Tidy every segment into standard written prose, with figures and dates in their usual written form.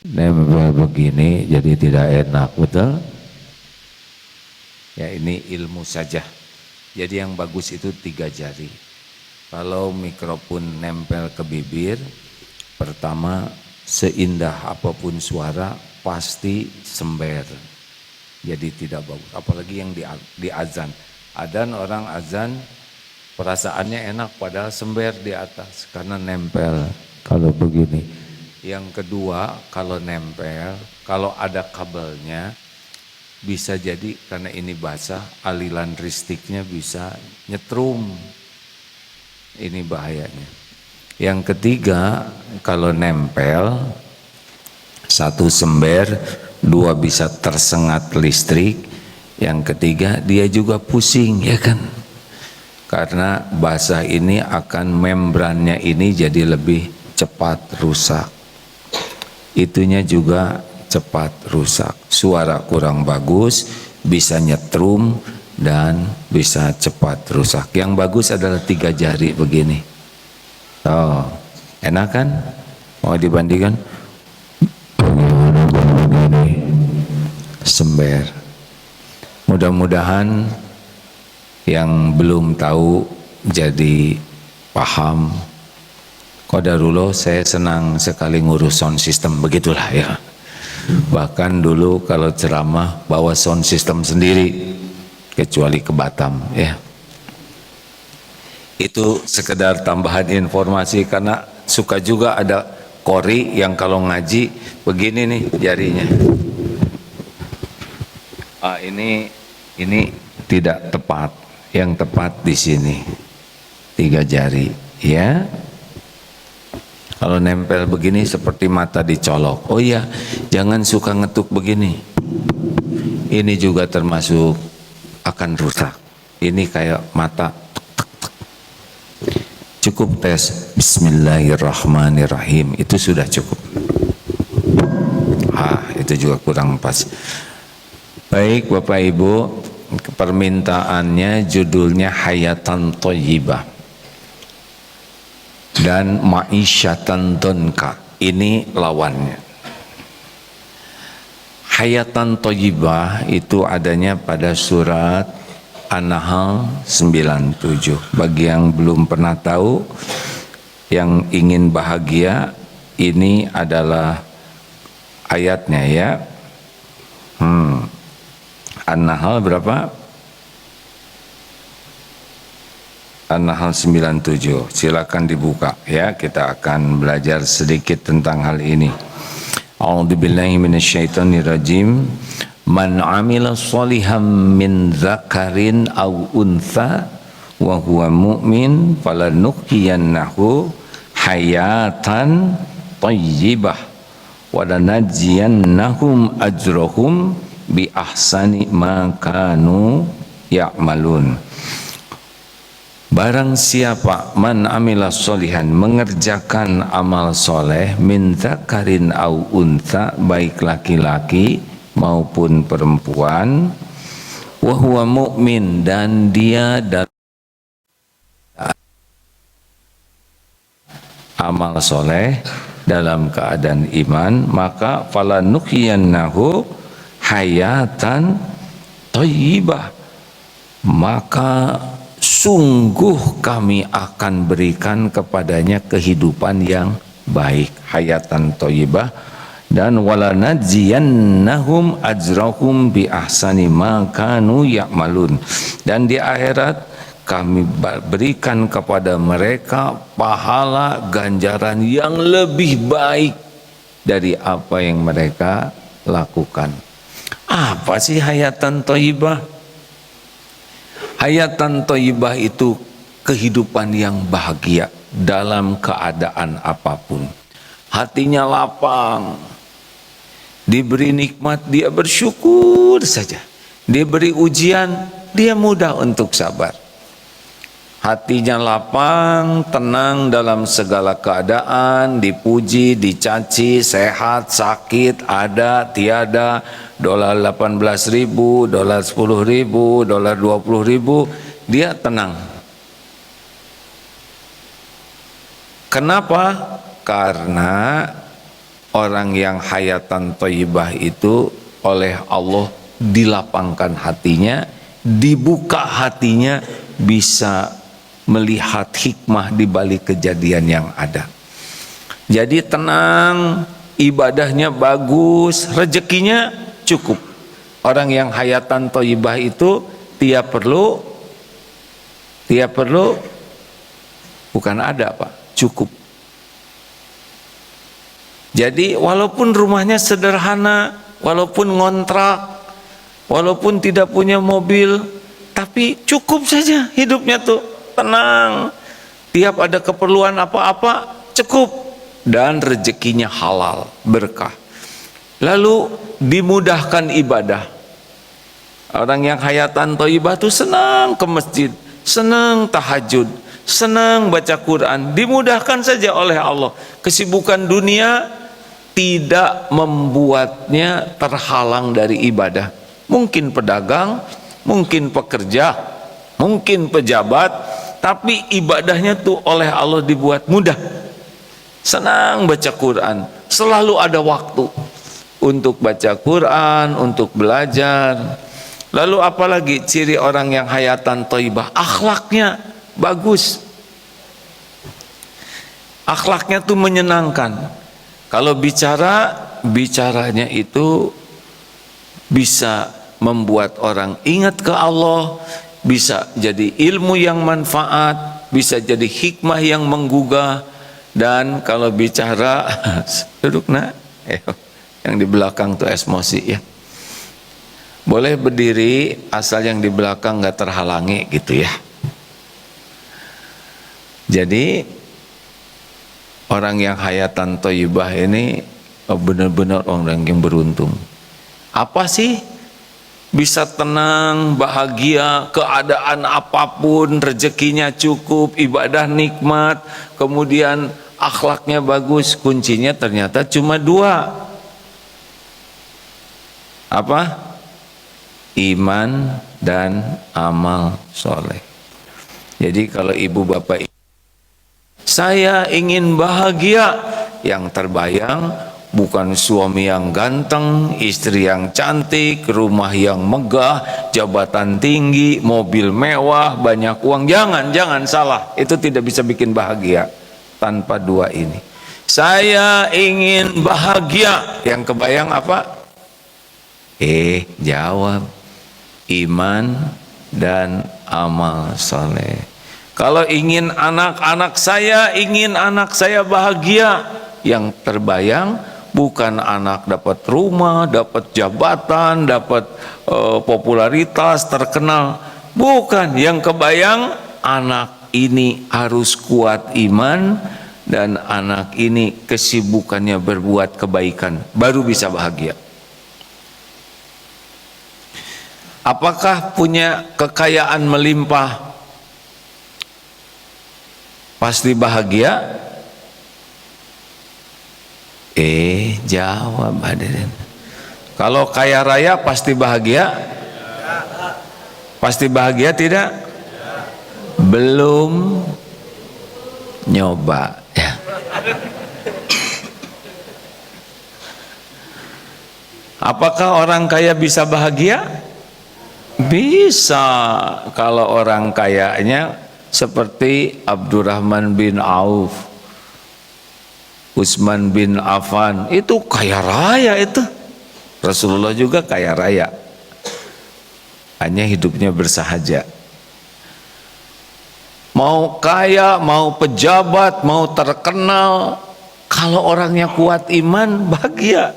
nempel begini jadi tidak enak, betul? Ya ini ilmu saja. Jadi yang bagus itu 3 jari. Kalau mikrofon nempel ke bibir, pertama seindah apapun suara pasti sember. Jadi tidak bagus. Apalagi yang di azan. Adzan orang azan perasaannya enak padahal sember di atas karena nempel. Kalau begini. Yang kedua kalau nempel, kalau ada kabelnya bisa jadi karena ini basah, aliran listriknya bisa nyetrum. Ini bahayanya. Yang ketiga, kalau nempel, satu sember, dua bisa tersengat listrik. Yang ketiga, dia juga pusing, ya kan? Karena basah ini akan membrannya ini jadi lebih cepat rusak. Itunya juga cepat rusak, suara kurang bagus, bisa nyetrum dan bisa cepat rusak. Yang bagus adalah 3 jari begini. Oh, enak kan? Mau dibandingkan? Sember. Mudah-mudahan yang belum tahu jadi paham. Qadarullah, saya senang sekali ngurus sound system, begitulah ya. Bahkan dulu kalau ceramah bawa sound system sendiri, kecuali ke Batam ya. Itu sekedar tambahan informasi karena suka juga ada kori yang kalau ngaji begini nih jarinya. Ini tidak tepat. Yang tepat di sini 3 jari ya. Kalau nempel begini seperti mata dicolok. Oh iya, jangan suka ngetuk begini. Ini juga termasuk akan rusak. Ini kayak mata. Cukup tes Bismillahirrahmanirrahim. Itu sudah cukup. Itu juga kurang pas. Baik Bapak Ibu, permintaannya judulnya Hayatan Thayyibah dan Ma'isyatan Donka. Ini lawannya. Hayatan Thayyibah itu adanya pada surat An-Nahl 97. Bagi yang belum pernah tahu, yang ingin bahagia, ini adalah ayatnya ya. An-Nahl berapa? An-Nahl 97. Silakan dibuka ya, kita akan belajar sedikit tentang hal ini. A'udzubillahi minasyaitonirrajim. Man 'amila sholihan min dzakarin aw untha wa huwa mu'min falanuhyiyannahu hayatan thayyibah wa lanajziyannahum ajrahum bi ahsani ma kanu ya'malun. Barang siapa man amila sholihan, mengerjakan amal soleh, min dzakarin au untha, baik laki-laki maupun perempuan, wa huwa mu'min, dan dia dalam amal soleh dalam keadaan iman, maka falanuhyiyannahu hayatan thayyibah, maka sungguh kami akan berikan kepadanya kehidupan yang baik, hayatan thayyibah, dan walanajziyannahum ajrahum bi ahsani ma kanu ya'malun, dan di akhirat kami berikan kepada mereka pahala ganjaran yang lebih baik dari apa yang mereka lakukan. Apa sih hayatan thayyibah? Hayatan thayyibah itu kehidupan yang bahagia dalam keadaan apapun. Hatinya lapang, diberi nikmat dia bersyukur saja, diberi ujian dia mudah untuk sabar. Hatinya lapang, tenang dalam segala keadaan, dipuji, dicaci, sehat, sakit, ada, tiada, dolar 18.000, dolar 10.000, dolar 20.000, dia tenang. Kenapa? Karena orang yang hayatan thayyibah itu oleh Allah dilapangkan hatinya, dibuka hatinya, bisa melihat hikmah di balik kejadian yang ada. Jadi tenang, ibadahnya bagus, rezekinya cukup. Orang yang hayatan thayyibah itu tiap perlu bukan ada Pak, cukup. Jadi walaupun rumahnya sederhana, walaupun ngontrak, walaupun tidak punya mobil, tapi cukup saja hidupnya tuh, tenang. Tiap ada keperluan apa-apa cukup, dan rezekinya halal, berkah. Lalu dimudahkan ibadah. Orang yang hayatan thayyibah tuh senang ke masjid, senang tahajud, senang baca Quran, dimudahkan saja oleh Allah. Kesibukan dunia tidak membuatnya terhalang dari ibadah. Mungkin pedagang, mungkin pekerja, mungkin pejabat, tapi ibadahnya tuh oleh Allah dibuat mudah. Senang baca Quran, selalu ada waktu untuk baca Quran, untuk belajar. Lalu apalagi ciri orang yang hayatan thayyibah? Akhlaknya bagus. Akhlaknya tuh menyenangkan. Kalau bicaranya itu bisa membuat orang ingat ke Allah, bisa jadi ilmu yang manfaat, bisa jadi hikmah yang menggugah. Dan kalau bicara duduk nak, yang di belakang tuh emosi ya. Boleh berdiri asal yang di belakang nggak terhalangi gitu ya. Jadi orang yang hayatan thayyibah ini benar-benar orang yang beruntung. Apa sih? Bisa tenang, bahagia, keadaan apapun, rezekinya cukup, ibadah nikmat, kemudian akhlaknya bagus. Kuncinya ternyata cuma dua. Apa? Iman dan amal soleh. Jadi kalau ibu bapak, saya ingin bahagia, yang terbayang bukan suami yang ganteng, istri yang cantik, rumah yang megah, jabatan tinggi, mobil mewah, banyak uang. Jangan salah, itu tidak bisa bikin bahagia tanpa dua ini. Saya ingin bahagia, yang kebayang apa? Jawab, iman dan amal soleh. Kalau ingin anak saya bahagia, yang terbayang bukan anak dapat rumah, dapat jabatan, dapat popularitas, terkenal. Bukan, yang kebayang anak ini harus kuat iman, dan anak ini kesibukannya berbuat kebaikan, baru bisa bahagia. Apakah punya kekayaan melimpah pasti bahagia? Jawab hadirin. Kalau kaya raya pasti bahagia? Pasti bahagia tidak? Belum nyoba ya. Apakah orang kaya bisa bahagia? Bisa. Kalau orang kayanya seperti Abdurrahman bin Auf, Utsman bin Affan, itu kaya raya itu. Rasulullah juga kaya raya, hanya hidupnya bersahaja. Mau kaya, mau pejabat, mau terkenal, kalau orangnya kuat iman, bahagia.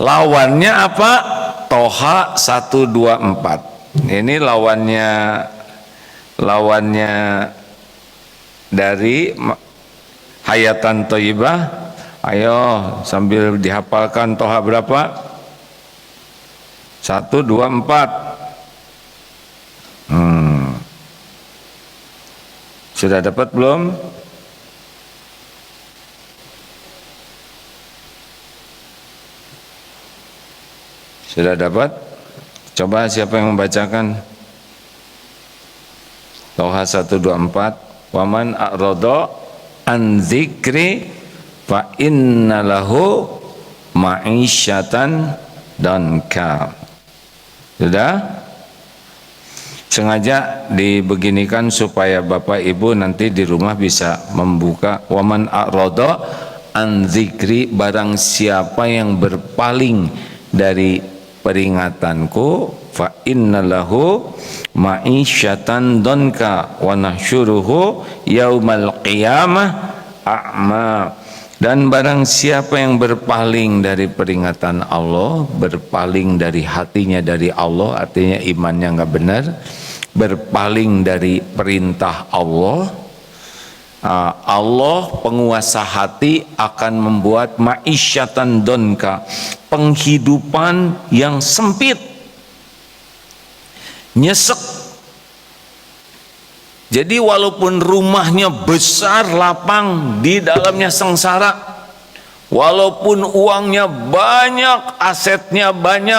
Lawannya apa? Toha 124. Ini lawannya dari hayatan thayyibah. Ayo sambil dihafalkan Toha berapa? 1, 2, 4. Sudah dapat belum? Sudah dapat? Coba siapa yang membacakan? Toha 124. Waman a'rada an dzikri fa inna lahu ma'isyatan danka. Sudah? Sengaja dibeginikan supaya Bapak Ibu nanti di rumah bisa membuka. Waman a'rada an dzikri, barang siapa yang berpaling dari peringatanku, fa innalahu ma'isyatan danka wa nahsyuruhu yaumal qiyamah a'ma. Dan barang siapa yang berpaling dari peringatan Allah, berpaling dari hatinya dari Allah, artinya imannya nggak benar, berpaling dari perintah Allah, Allah penguasa hati akan membuat ma'isyatan donka, penghidupan yang sempit, nyesek. Jadi walaupun rumahnya besar, lapang, di dalamnya sengsara, walaupun uangnya banyak, asetnya banyak,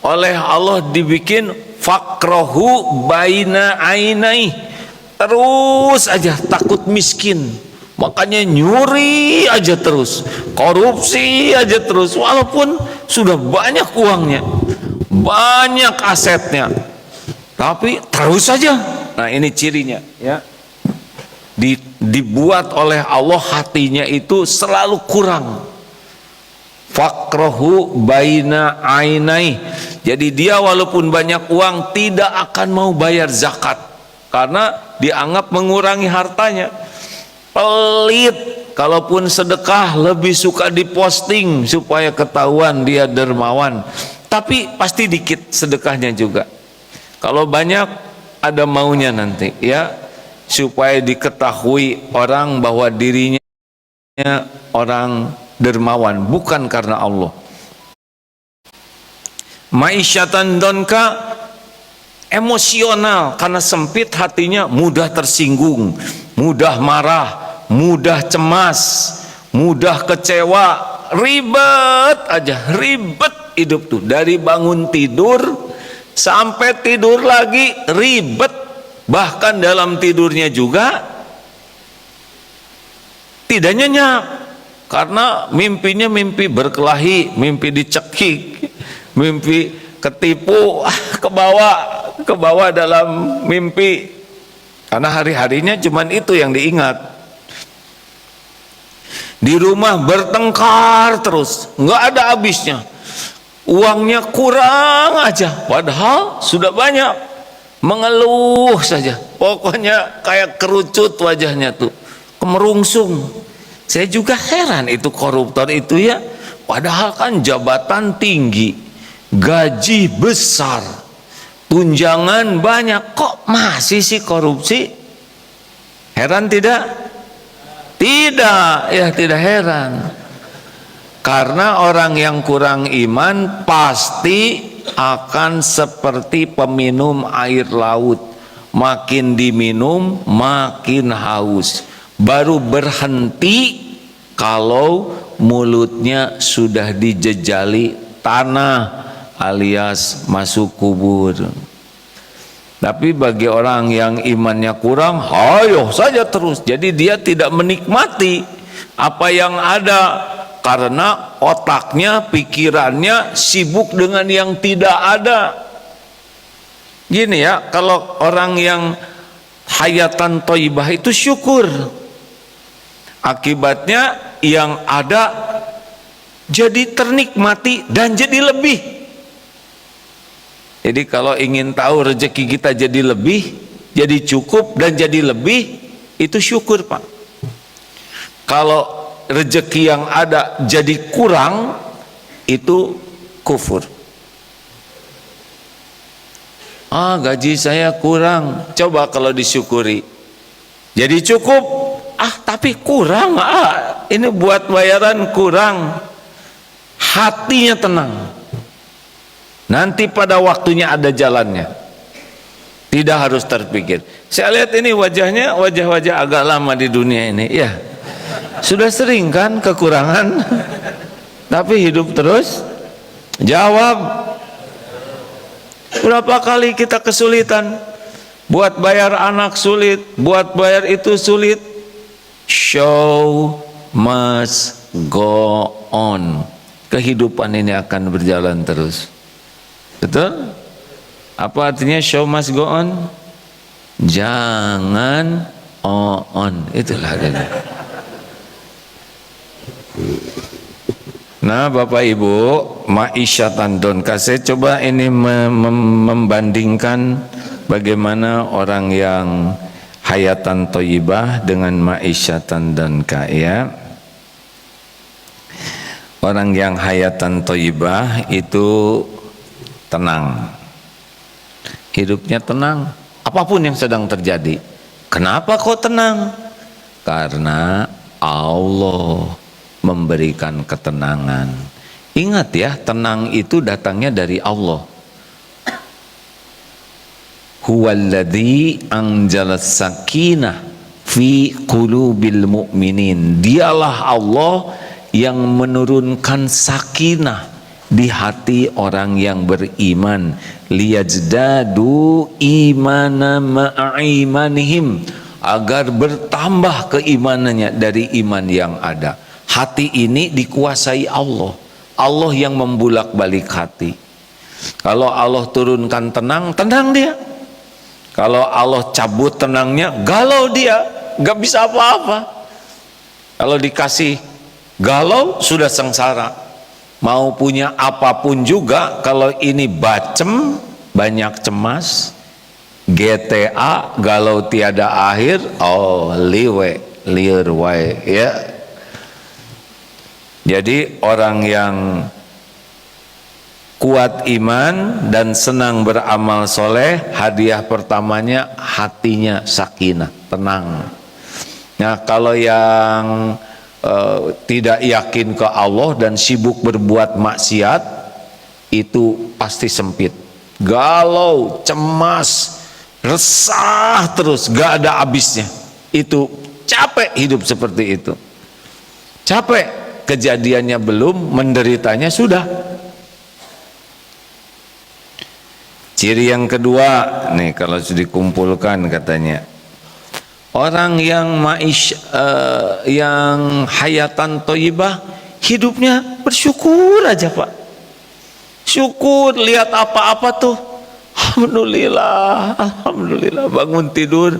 oleh Allah dibikin fakrohu baina ainai, terus aja takut miskin, makanya nyuri aja terus, korupsi aja terus, walaupun sudah banyak uangnya, banyak asetnya, tapi terus saja. Nah ini cirinya ya, dibuat oleh Allah hatinya itu selalu kurang. Fakrohu baina ainai, jadi dia walaupun banyak uang tidak akan mau bayar zakat karena dianggap mengurangi hartanya. Pelit, kalaupun sedekah lebih suka diposting supaya ketahuan dia dermawan, tapi pasti dikit sedekahnya juga. Kalau banyak ada maunya nanti ya, supaya diketahui orang bahwa dirinya orang dermawan, bukan karena Allah. Ma'isyatan donka, emosional, karena sempit hatinya, mudah tersinggung, mudah marah, mudah cemas, mudah kecewa, ribet aja, ribet hidup tuh, dari bangun tidur sampai tidur lagi ribet, bahkan dalam tidurnya juga tidak nyenyak karena mimpinya mimpi berkelahi, mimpi dicekik, mimpi ketipu, ke bawah dalam mimpi, karena hari-harinya cuman itu yang diingat. Di rumah bertengkar terus, nggak ada habisnya. Uangnya kurang aja, padahal sudah banyak, mengeluh saja, pokoknya kayak kerucut wajahnya tuh, kemerungsung. Saya juga heran itu koruptor itu ya, padahal kan jabatan tinggi, gaji besar, tunjangan banyak, kok masih sih korupsi? Heran tidak? Tidak, ya tidak heran. Karena orang yang kurang iman pasti akan seperti peminum air laut, makin diminum makin haus, baru berhenti kalau mulutnya sudah dijejali tanah alias masuk kubur. Tapi bagi orang yang imannya kurang, hayo saja terus, jadi dia tidak menikmati apa yang ada, karena otaknya, pikirannya sibuk dengan yang tidak ada. Gini ya, kalau orang yang hayatan thayyibah itu syukur, akibatnya yang ada jadi ternikmati dan jadi lebih. Jadi kalau ingin tahu rezeki kita jadi lebih, jadi cukup dan jadi lebih, itu syukur Pak. Kalau rezeki yang ada jadi kurang, itu kufur. Gaji saya kurang, coba kalau disyukuri jadi cukup, tapi kurang, ini buat bayaran kurang, hatinya tenang, nanti pada waktunya ada jalannya, tidak harus terpikir. Saya lihat ini wajahnya wajah-wajah agak lama di dunia ini ya, sudah sering kan kekurangan, tapi hidup terus. Jawab, berapa kali kita kesulitan, buat bayar anak sulit, buat bayar itu sulit, Show must go on. Kehidupan ini akan berjalan terus. Betul? Apa artinya show must go on? Jangan on. Itulah dia. Nah, Bapak Ibu, ma'isyatan donka, saya coba ini membandingkan bagaimana orang yang hayatan thayyibah dengan ma'isyatan donka, ya. Orang yang hayatan thayyibah itu tenang, hidupnya tenang, apapun yang sedang terjadi. Kenapa kok tenang? Karena Allah memberikan ketenangan. Ingat ya, tenang itu datangnya dari Allah. Huwallazi anjalas sakinah fi qulubil mu'minin. Dialah Allah yang menurunkan sakinah di hati orang yang beriman, liyajdadu imana ma'imanihim, agar bertambah keimanannya dari iman yang ada. Hati ini dikuasai Allah. Allah yang membulak-balik hati. Kalau Allah turunkan tenang, tenang dia. Kalau Allah cabut tenangnya, galau dia, gak bisa apa-apa. Kalau dikasih galau, sudah sengsara. Mau punya apapun juga, kalau ini bacem, banyak cemas, GTA, galau tiada akhir, oh liwe, liur wae, ya. Jadi orang yang kuat iman dan senang beramal soleh, hadiah pertamanya hatinya sakinah, tenang. Nah, kalau yang tidak yakin ke Allah dan sibuk berbuat maksiat, itu pasti sempit, galau, cemas, resah terus, gak ada habisnya. Itu capek hidup seperti itu, capek. Kejadiannya belum, menderitanya sudah. Ciri yang kedua nih, kalau sudah dikumpulkan katanya, orang yang yang hayatan thayyibah, hidupnya bersyukur aja Pak. Syukur, lihat apa-apa tuh, alhamdulillah, alhamdulillah. Bangun tidur,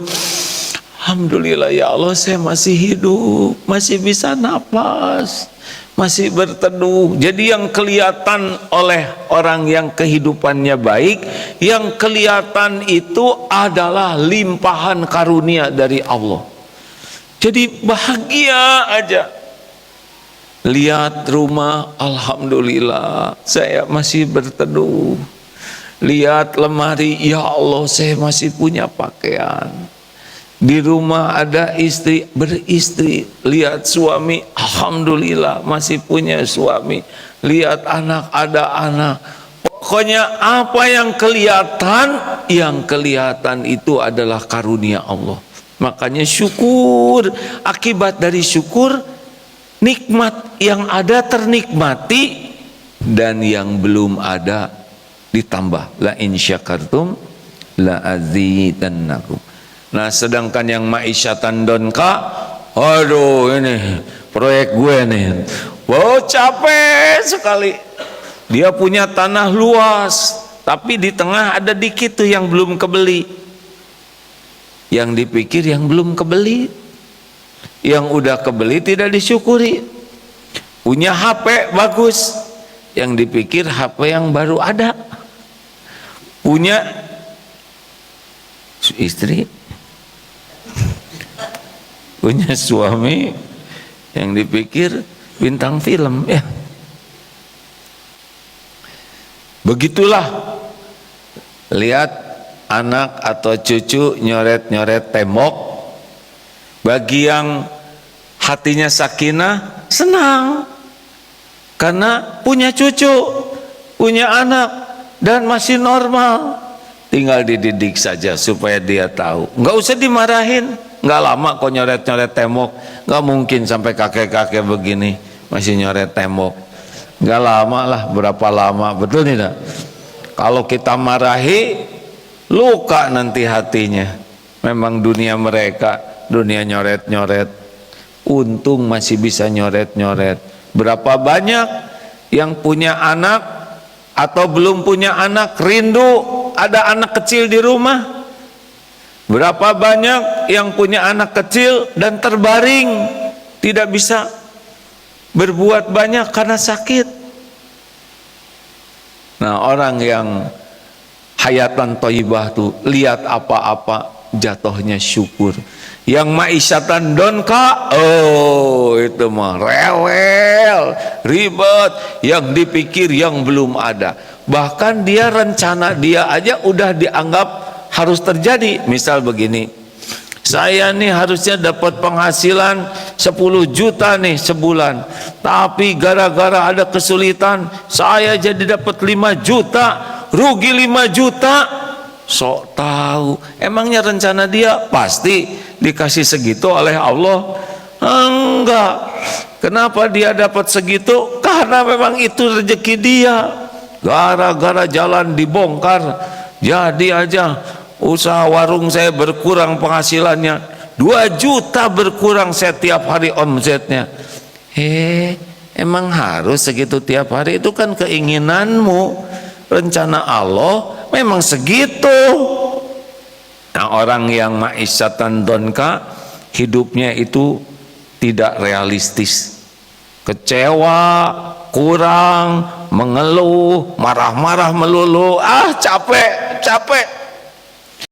alhamdulillah ya Allah, saya masih hidup, masih bisa napas, masih berteduh. Jadi yang kelihatan oleh orang yang kehidupannya baik, yang kelihatan itu adalah limpahan karunia dari Allah. Jadi bahagia aja. Lihat rumah, alhamdulillah saya masih berteduh. Lihat lemari, ya Allah saya masih punya pakaian. Di rumah ada istri, beristri. Lihat suami, alhamdulillah masih punya suami. Lihat anak, ada anak. Pokoknya apa yang kelihatan itu adalah karunia Allah. Makanya syukur, akibat dari syukur, nikmat yang ada ternikmati, dan yang belum ada ditambah. La in syakartum la azidannakum. Nah, sedangkan yang ma'isyatan donka, aduh ini proyek gue nih, wow capek sekali. Dia punya tanah luas, tapi di tengah ada dikit tuh yang belum kebeli. Yang dipikir yang belum kebeli, yang udah kebeli tidak disyukuri. Punya HP bagus, yang dipikir HP yang baru ada. Punya istri, punya suami, yang dipikir bintang film, ya. Begitulah, lihat anak atau cucu nyoret-nyoret tembok. Bagi yang hatinya sakinah, senang karena punya cucu, punya anak, dan masih normal. Tinggal dididik saja supaya dia tahu, nggak usah dimarahin. Nggak lama kok nyoret-nyoret tembok, nggak mungkin sampai kakek-kakek begini masih nyoret tembok. Nggak lama lah, berapa lama, betul tidak? Kalau kita marahi, luka nanti hatinya. Memang dunia mereka, dunia nyoret-nyoret. untung masih bisa nyoret-nyoret. Berapa banyak yang punya anak atau belum punya anak rindu ada anak kecil di rumah? Berapa banyak yang punya anak kecil dan terbaring, tidak bisa berbuat banyak karena sakit. Nah, orang yang hayatan thayyibah tuh lihat apa-apa jatuhnya syukur. Yang ma'isyatan donka, oh itu mah rewel, ribet, yang dipikir yang belum ada. Bahkan dia rencana dia aja udah dianggap harus terjadi. Misal begini, saya nih harusnya dapat penghasilan 10 juta nih sebulan, tapi gara-gara ada kesulitan saya jadi dapat 5 juta, rugi 5 juta. Sok tahu, emangnya rencana dia pasti dikasih segitu oleh Allah? Enggak. Kenapa dia dapat segitu? Karena memang itu rezeki dia. Gara-gara jalan dibongkar, jadi aja usaha warung saya berkurang penghasilannya 2 juta berkurang setiap hari omsetnya. Emang harus segitu tiap hari? Itu kan keinginanmu. Rencana Allah memang segitu. Nah, orang yang ma'isyatan donka, hidupnya itu tidak realistis, kecewa, kurang, mengeluh, marah-marah melulu, capek,